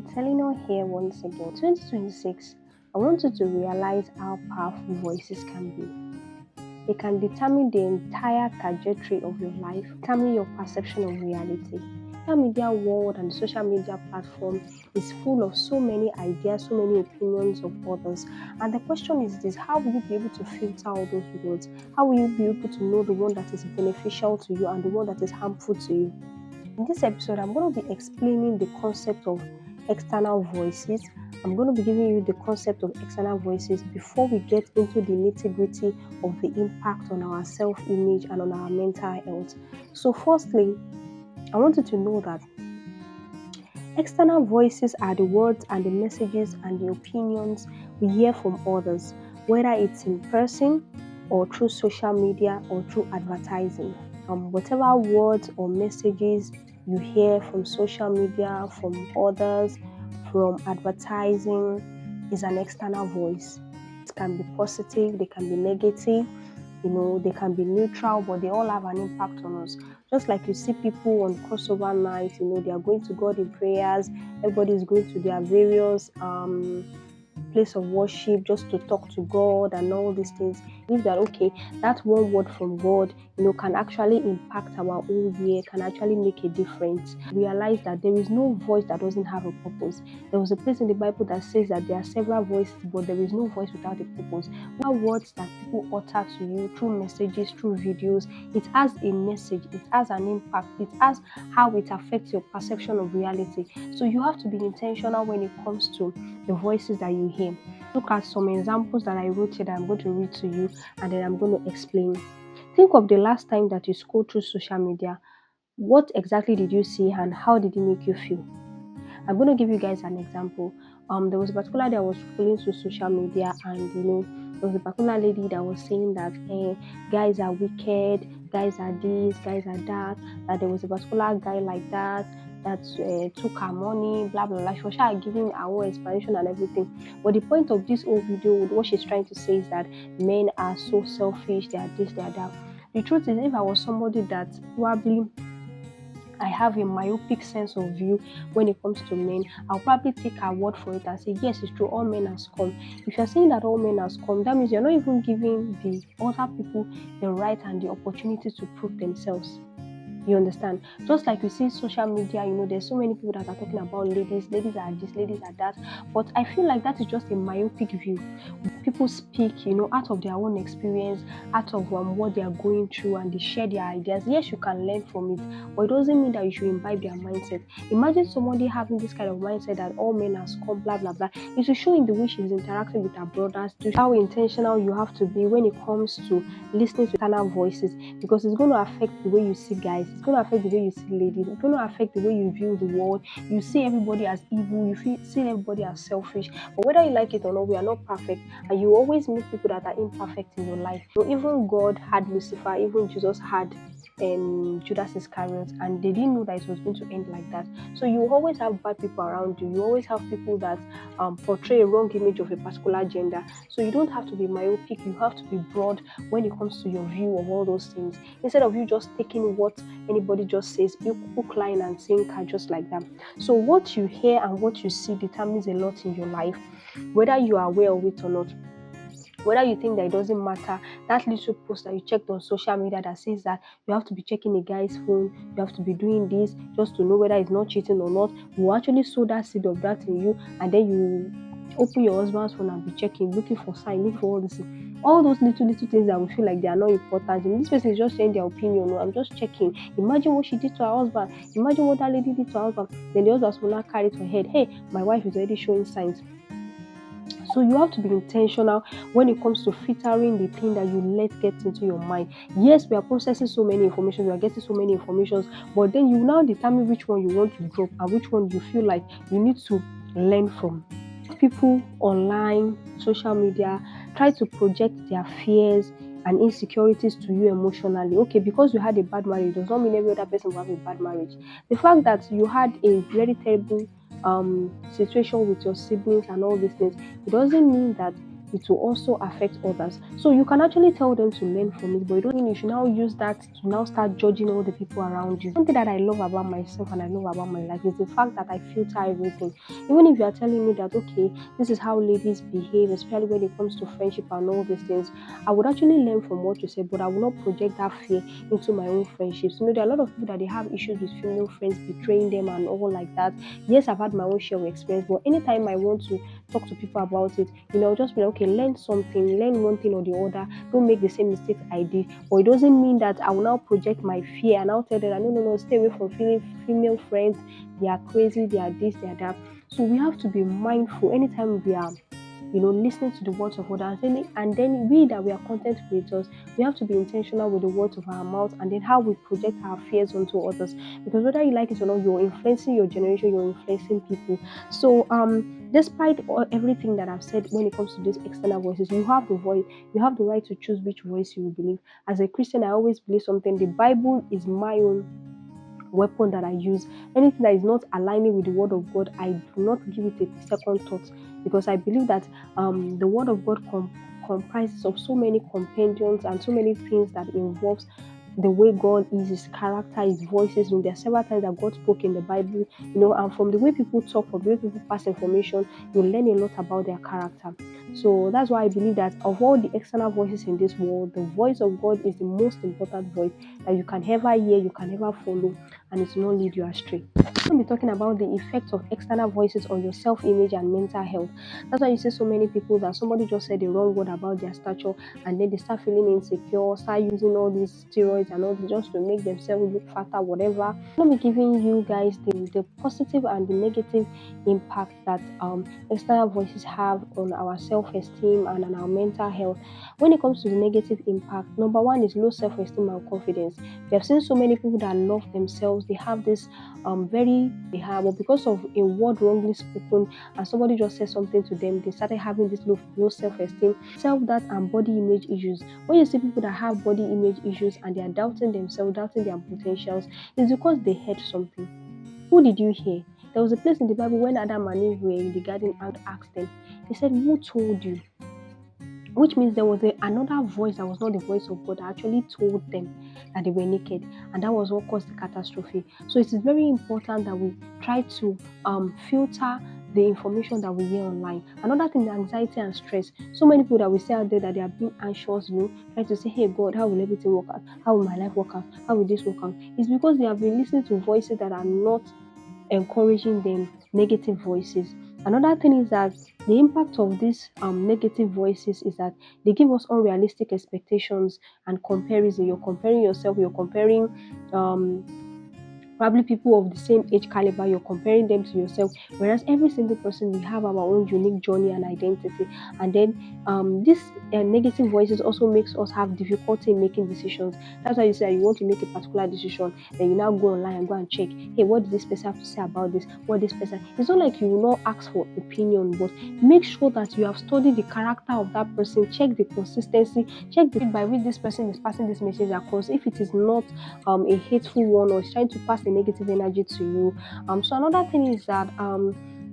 It's Eleanor here once again. 2026, I want you to realize how powerful voices can be. They can determine the entire trajectory of your life, determine your perception of reality. The media world and the social media platform is full of so many ideas, so many opinions of others. And the question is this: how will you be able to filter all those words? How will you be able to know the one that is beneficial to you and the one that is harmful to you? In this episode, I'm going to be explaining the concept of external voices. I'm going to be giving you the concept of external voices before we get into the nitty-gritty of the impact on our self-image and on our mental health. So firstly, I want you to know that external voices are the words and the messages and the opinions we hear from others, whether it's in person or through social media or through advertising. Whatever words or messages you hear from social media, from others, from advertising is an external voice. It can be positive, they can be negative, they can be neutral, but they all have an impact on us. Just like you see people on crossover night, they are going to God in prayers, everybody is going to their various place of worship just to talk to God and all these things. Believe that that one word from God, can actually impact our whole year, can actually make a difference. Realize that there is no voice that doesn't have a purpose. There was a place in the Bible that says that there are several voices, but there is no voice without a purpose. What words that people utter to you through messages, through videos, it has a message, it has an impact, it has how it affects your perception of reality. So you have to be intentional when it comes to the voices that you hear. Look at some examples that I wrote here that I'm going to read to you, and then I'm going to explain. Think of the last time that you scrolled through social media. What exactly did you see and how did it make you feel? I'm going to give you guys an example. There was a particular day I was scrolling through social media, and there was a particular lady that was saying that guys are wicked, guys are this, guys are that there was a particular guy like that took her money, blah blah blah. She was giving her own explanation and everything. But the point of this whole video, what she's trying to say is that men are so selfish, they are this, they are that. The truth is, if I was somebody that probably I have a myopic sense of view when it comes to men, I'll probably take her word for it and say, yes, it's true, all men are scum. If you're saying that all men are scum, that means you're not even giving the other people the right and the opportunity to prove themselves. You understand? Just like you see social media, there's so many people that are talking about ladies are this, ladies are that. But I feel like that is just a myopic view. People speak, out of their own experience, out of what they are going through, and they share their ideas. Yes, you can learn from it, but it doesn't mean that you should imbibe their mindset. Imagine somebody having this kind of mindset that all men are scum, blah, blah, blah. It will show in the way she's interacting with her brothers, to how intentional you have to be when it comes to listening to external voices, because it's going to affect the way you see guys, it's going to affect the way you see ladies, it's going to affect the way you view the world. You see everybody as evil, you see everybody as selfish. But whether you like it or not, we are not perfect, and you always meet people that are imperfect in your life. Even God had Lucifer, even Jesus had Judas Iscariot, and they didn't know that it was going to end like that. So you always have bad people around you. You always have people that portray a wrong image of a particular gender. So you don't have to be myopic. You have to be broad when it comes to your view of all those things. Instead of you just taking what anybody just says, be hook, line, and sinker just like that. So what you hear and what you see determines a lot in your life, whether you are aware of it or not. Whether you think that it doesn't matter, that little post that you checked on social media that says that you have to be checking a guy's phone, you have to be doing this just to know whether he's not cheating or not, you actually sow that seed of that in you, and then you open your husband's phone and be checking, looking for signs, looking for all those little things that we feel like they are not important. And this person is just saying their opinion. No, I'm just checking. Imagine what she did to her husband. Imagine what that lady did to her husband. Then the husband will not carry it to her head. Hey, my wife is already showing signs. So you have to be intentional when it comes to filtering the thing that you let get into your mind. Yes, we are processing so many information, we are getting so many informations, but then you now determine which one you want to drop and which one you feel like you need to learn from. People online, social media, try to project their fears and insecurities to you emotionally. Okay, because you had a bad marriage does not mean every other person will have a bad marriage. The fact that you had a very terrible situation with your siblings and all these things, it doesn't mean that it will also affect others. So you can actually tell them to learn from it, but you don't mean you should now use that to now start judging all the people around you. One thing that I love about myself and I love about my life is the fact that I filter everything. Even if you are telling me that, okay, this is how ladies behave, especially when it comes to friendship and all these things, I would actually learn from what you say, but I will not project that fear into my own friendships. There are a lot of people that they have issues with female friends betraying them and all like that. Yes, I've had my own share of experience, but anytime I want to talk to people about it, just be like, okay, learn something, learn one thing or the other. Don't make the same mistakes I did. But it doesn't mean that I will now project my fear and I'll tell them that no, stay away from female friends. They are crazy, they are this, they are that. So we have to be mindful anytime we are listening to the words of others, and then we that we are content creators, we have to be intentional with the words of our mouth and then how we project our fears onto others. Because whether you like it or not, you're influencing your generation, you're influencing people. So despite everything that I've said when it comes to these external voices, you have the voice, you have the right to choose which voice you will believe. As a Christian, I always believe something. The Bible is my own weapon that I use. Anything that is not aligning with the word of God, I do not give it a second thought, because I believe that the word of God comprises of so many compendiums and so many things that involves the way God is, his character, his voices. There are several times that God spoke in the Bible, and from the way people talk, from the way people pass information, you learn a lot about their character. So that's why I believe that of all the external voices in this world, the voice of God is the most important voice that you can ever hear, you can ever follow, and it will not lead you astray. We'll be talking about the effects of external voices on your self-image and mental health. That's why you see so many people that somebody just said the wrong word about their stature, and then they start feeling insecure, start using all these steroids and all this just to make themselves look fatter, whatever. I'm going to be giving you guys the positive and the negative impact that external voices have on our self-esteem and on our mental health. When it comes to the negative impact, number one is low self-esteem and confidence. We have seen so many people that love themselves. They have this but because of a word wrongly spoken and somebody just said something to them, they started having this low self-esteem, self-doubt, and body image issues. When you see people that have body image issues and they are doubting themselves, doubting their potentials, it's because they heard something. Who did you hear? There was a place in the Bible when Adam and Eve were in the garden and asked them, they said, who told you? Which means there was another voice that was not the voice of God that actually told them that they were naked, and that was what caused the catastrophe. So it is very important that we try to filter the information that we hear online. Another thing, the anxiety and stress. So many people that we see out there that they are being anxious, trying to say, hey God, how will everything work out? How will my life work out? How will this work out? It's because they have been listening to voices that are not encouraging them, negative voices. Another thing is that the impact of these negative voices is that they give us unrealistic expectations and comparison. You're comparing yourself, you're comparing probably people of the same age caliber, you're comparing them to yourself, whereas every single person, we have our own unique journey and identity. And then this negative voices also makes us have difficulty in making decisions. That's why you say you want to make a particular decision, then you now go online and go and check, hey, what does this person have to say about this? What this person, it's not like you will not ask for opinion, but make sure that you have studied the character of that person, check the consistency, check the by which this person is passing this message across, if it is not a hateful one or is trying to pass a negative energy to you. So another thing is that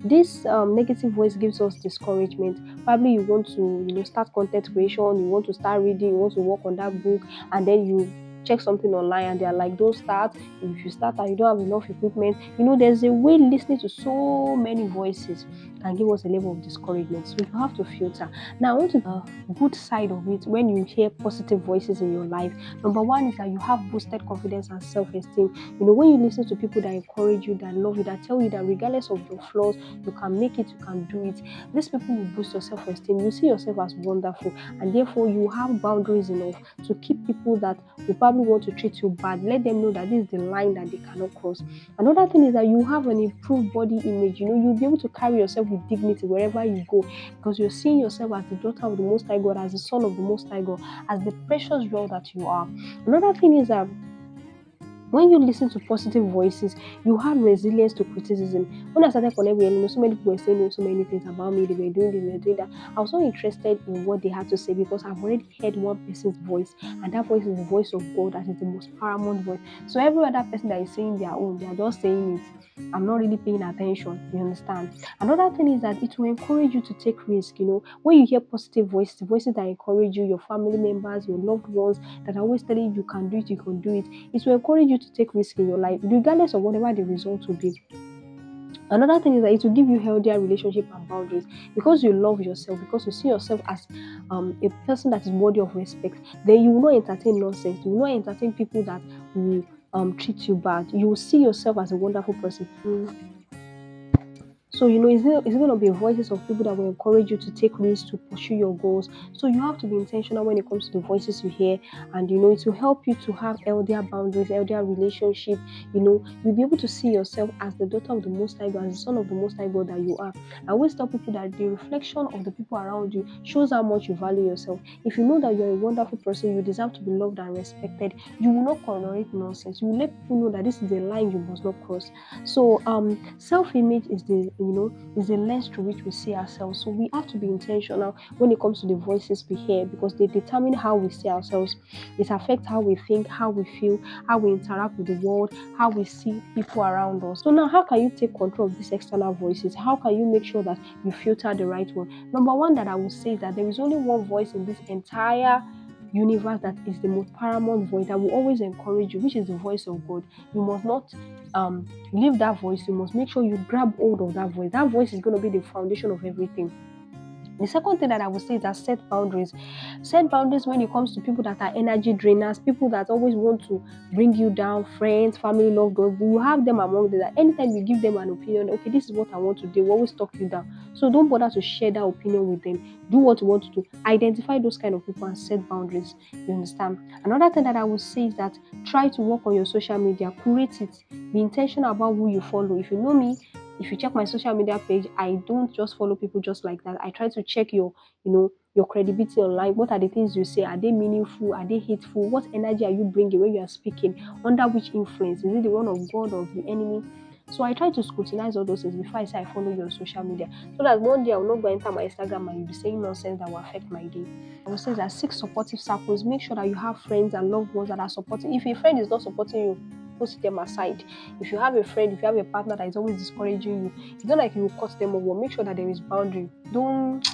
this negative voice gives us discouragement. Probably you want to start content creation, you want to start reading, you want to work on that book, and then you check something online and they're like, don't start. If you start and you don't have enough equipment, there's a way listening to so many voices can give us a level of discouragement. So you have to filter. Now, I want to the good side of it. When you hear positive voices in your life, number one is that you have boosted confidence and self-esteem. When you listen to people that encourage you, that love you, that tell you that regardless of your flaws, you can make it, you can do it, these people will boost your self-esteem. You see yourself as wonderful, and therefore you have boundaries enough to keep people that will probably want to treat you bad. Let them know that this is the line that they cannot cross. Another thing is that you have an improved body image. You'll be able to carry yourself with dignity wherever you go, because you're seeing yourself as the daughter of the Most High God, as the son of the Most High God, as the precious jewel that you are. Another thing is that When you listen to positive voices, you have resilience to criticism. When I started connecting, so many people were saying so many things about me. They were doing this, they were doing that. I was not interested in what they had to say because I've already heard one person's voice, and that voice is the voice of God. That is the most paramount voice. So every other person that is saying their own, they are just saying it. I'm not really paying attention. You understand? Another thing is that it will encourage you to take risk. When you hear positive voices that encourage you, your family members, your loved ones, that are always telling you can do it, you can do it. It will encourage you to take risk in your life, regardless of whatever the result will be. Another thing is that it will give you healthier relationship and boundaries because you love yourself, because you see yourself as a person that is worthy of respect. Then you will not entertain nonsense. You will not entertain people that will treat you bad. You will see yourself as a wonderful person. So, it's going to be voices of people that will encourage you to take risks, to pursue your goals. So you have to be intentional when it comes to the voices you hear. And, it will help you to have healthier boundaries, healthier relationship. You'll be able to see yourself as the daughter of the Most High God, as the son of the Most High God that you are. I always tell people that the reflection of the people around you shows how much you value yourself. If you know that you're a wonderful person, you deserve to be loved and respected, you will not tolerate nonsense. You will let people know that this is a line you must not cross. So self-image is the lens through which we see ourselves. So we have to be intentional when it comes to the voices we hear because they determine how we see ourselves. It affects how we think, how we feel, how we interact with the world, how we see people around us. So now, how can you take control of these external voices? How can you make sure that you filter the right one? Number one that I would say is that there is only one voice in this entire universe that is the most paramount voice that will always encourage you, which is the voice of God. You must not leave that voice. You must make sure you grab hold of that voice. That voice is going to be the foundation of everything. The second thing that I would say is that set boundaries. Set boundaries when it comes to people that are energy drainers, people that always want to bring you down, friends, family, loved ones. You have them among them. Anytime you give them an opinion, okay, this is what I want to do, they will always talk you down. So don't bother to share that opinion with them. Do what you want to do. Identify those kind of people and set boundaries. You understand? Another thing that I would say is that try to work on your social media. Curate it. Be intentional about who you follow. If you know me, if you check my social media page, I don't just follow people just like that. I try to check your credibility online. What are the things you say? Are they meaningful? Are they hateful? What energy are you bringing when you are speaking? Under which influence? Is it the one of God or of the enemy? So I try to scrutinize all those things before I say I follow you on social media. So that one day I will not go enter my Instagram and you'll be saying nonsense that will affect my day. I will say that 6 supportive circles. Make sure that you have friends and loved ones that are supporting. If a friend is not supporting you, put them aside. If you have a friend, if you have a partner that is always discouraging you, it's not like you will cut them off, but make sure that there is boundary. Don't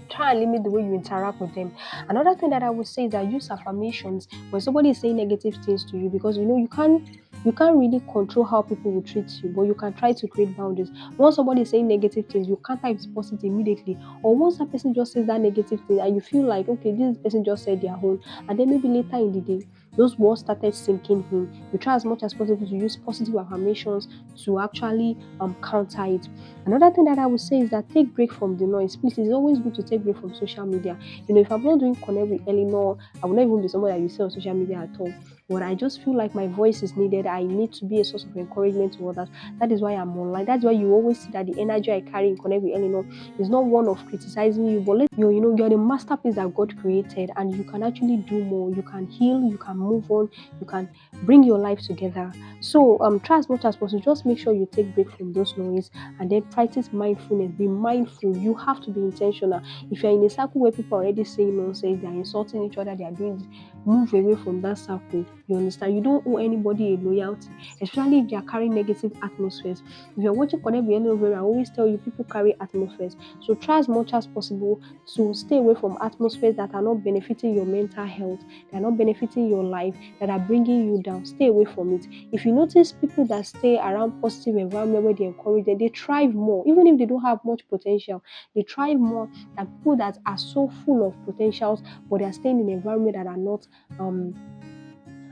try and limit the way you interact with them. Another thing that I would say is that use affirmations when somebody is saying negative things to you, because you can't really control how people will treat you, but you can try to create boundaries. Once somebody is saying negative things, you can't type positive immediately. Or once a person just says that negative thing and you feel like, okay, this person just said their own, and then maybe later in the day, those words started sinking in. You try as much as possible to use positive affirmations to actually counter it. Another thing that I would say is that take break from the noise. Please, it's always good to take break from social media. If I'm not doing connect with Eleanor, I will not even be someone that you see on social media at all. But I just feel like my voice is needed. I need to be a source of encouragement to others. That is why I'm online. That's why you always see that the energy I carry in connect with Eleanor is not one of criticizing you, but you're the masterpiece that God created, and you can actually do more. You can heal, you can move on, you can bring your life together. So try as much as possible. Just make sure you take break from those noise and then practice mindfulness. Be mindful. You have to be intentional. If you're in a circle where people are already saying nonsense, they're insulting each other, they are doing this, move away from that circle. You understand? You don't owe anybody a loyalty, especially if they are carrying negative atmospheres. If you're watching Connect with Eleanor, I always tell you people carry atmospheres. So try as much as possible to stay away from atmospheres that are not benefiting your mental health, that are not benefiting your life, that are bringing you down. Stay away from it. If you notice people that stay around positive environment where they encourage them, they thrive more. Even if they don't have much potential, they thrive more than people that are so full of potentials, but they are staying in an environment that are not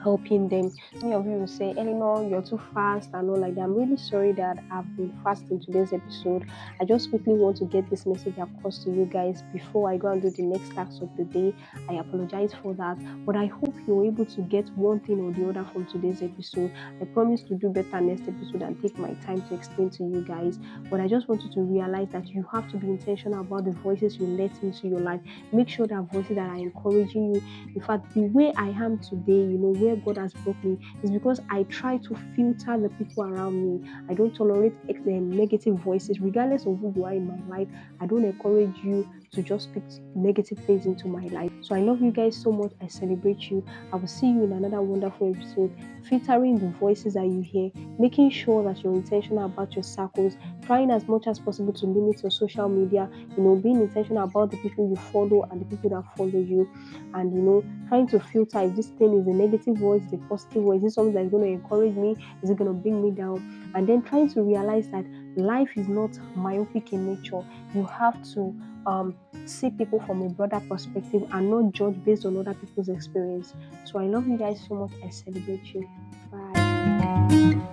helping them. Many of you will say, Eleanor, you're too fast and all like that. I'm really sorry that I've been fast in today's episode. I just quickly want to get this message across to you guys before I go and do the next task of the day. I apologize for that, but I hope you're able to get one thing or the other from today's episode. I promise to do better next episode and take my time to explain to you guys, but I just want you to realize that you have to be intentional about the voices you let into your life. Make sure that voices that are encouraging you. In fact, the way I am today, where where God has brought me. It's because I try to filter the people around me. I don't tolerate negative voices, regardless of who you are in my life. I don't encourage you to just speak negative things into my life. So I love you guys so much. I celebrate you. I will see you in another wonderful episode. Filtering the voices that you hear, making sure that you're intentional about your circles, trying as much as possible to limit your social media, being intentional about the people you follow and the people that follow you, and trying to filter if this thing is a negative voice, is a positive voice, is it something that is going to encourage me, is it going to bring me down, and then trying to realize that life is not myopic in nature. You have to see people from a broader perspective and not judge based on other people's experience. So I love you guys so much. I celebrate you. Bye.